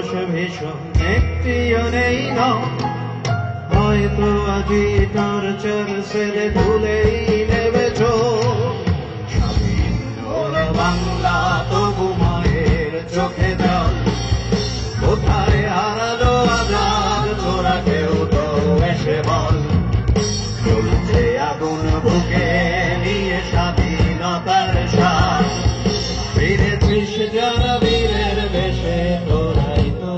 বয়স ভীষণ একটিও নেই না, হয়তো আজি টর্চার ছেড়ে ধুলেই নেবেছ। স্বাধীন হলো বাংলা তবু মায়ের চোখে জল, কোথায় হারালো আজাদ তোরা কেউ তো এসে বল। চলছে আগুন বুকে নিয়ে স্বাধীনতার স্বাদ, ফিরেছিস যারা বীরের বেশে তোরাই তো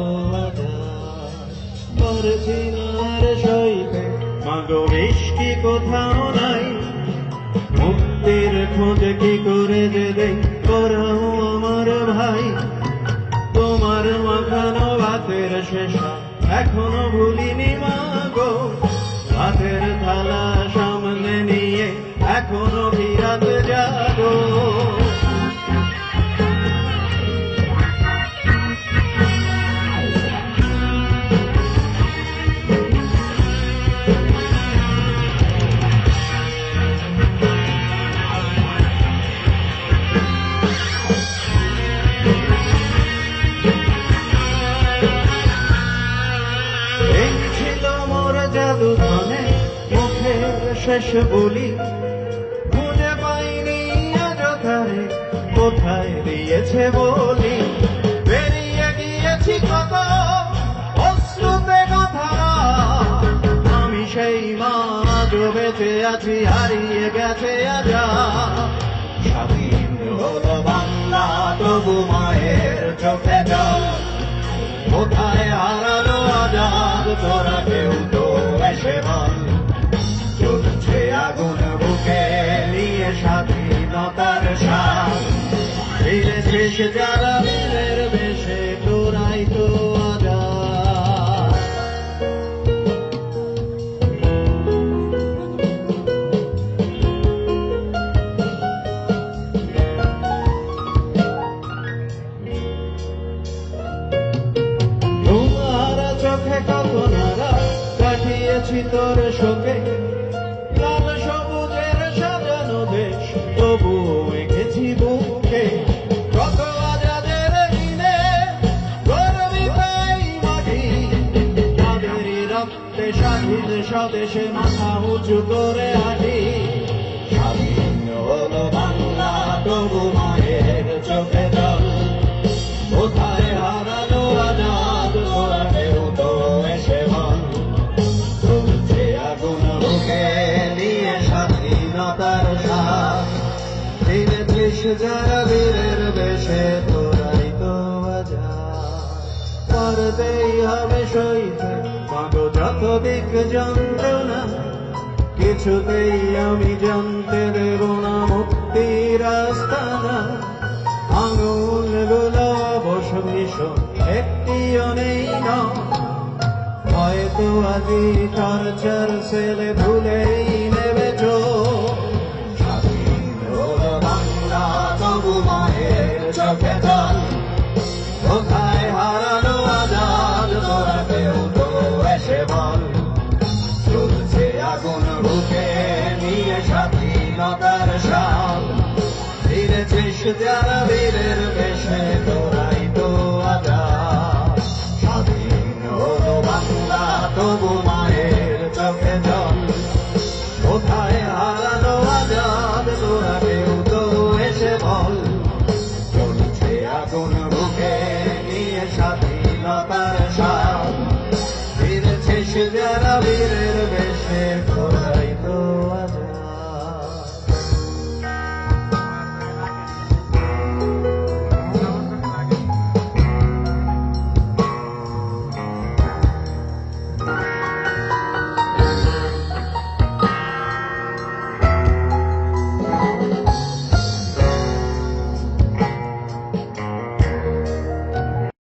পারছি না আর সইতে মাগো কি কোথাও নাই, মুক্তির খোঁজ কি করে যে দেই করাও আমার ভাই। তোমার মাখানো ভাতের শেষা এখনো ভুলিনি মাগো, ভাতের থালা সামনে নিয়ে এখনো বিরাত জাগো। মুখের শেষ বলি খুঁজে পাইনি অযথারে কোথায় দিয়েছে বলি, বেরিয়ে গিয়েছি কত অশ্রুতে কথা, আমি সেই মা বেঁচে আছি হারিয়ে গেছে আজা। স্বাধীন হলো বাংলা তবু মায়ের চোখে জল, কোথায় হারালো আজাদ তোরা কেউ তো এসে বল। চলছে আগুন বুকে নিয়ে স্বাধীনতার স্বাদ, ফিরেছিস যারা বীরের বেশে তোরাই তো আজাদ। চোখে কত নারা কাটিয়েছি তোর শোকে, লাল সবুজের সাজানো দেশ তবু এঁকেছি বুকে। কত আজাদের দিনে গর্বিত এই মাটি, তাদেরই রক্তে স্বাধীন স্বদেশে মাথা উঁচু করে হাঁটি। স্বাধীন হলো বাংলা তবু মায়ের চোখে জল, কোথায় হারালো আজাদ তোরা কেউ তো এসে বল। চলছে আগুন বুকে নিয়ে স্বাধীনতার স্বাদ, ফিরেছিস যারা বীরের বেশে তোরাই তো আজাদ। পারতেই হবে সইতে মাগো যত দিক যন্ত্রণা, কিছুতেই আমি জানতে দেব না মুক্তির আস্তানা। আঙুল গুলো অবশ ভীষণ একটিও নেই না, হয়তো আজি টর্চার ছেলে ভুলেই নেবেছ। স্বাধীন হলো বাংলা তবু মায়ের চোখে জল, কোথায় হারালো আজাদ তোরা কেউ তো এসে বল। চলছে আগুন বুকে নিয়ে স্বাধীনতার স্বাদ, ফিরেছিস যারা বীরের বেশে তোরাই তো আজাদ। স্বাধীন হলো বাংলা তবু মায়ের চোখে জল, কোথায় হারালো আজাদ তোরা কেউ তো এসে বল। চলছে আগুন বুকে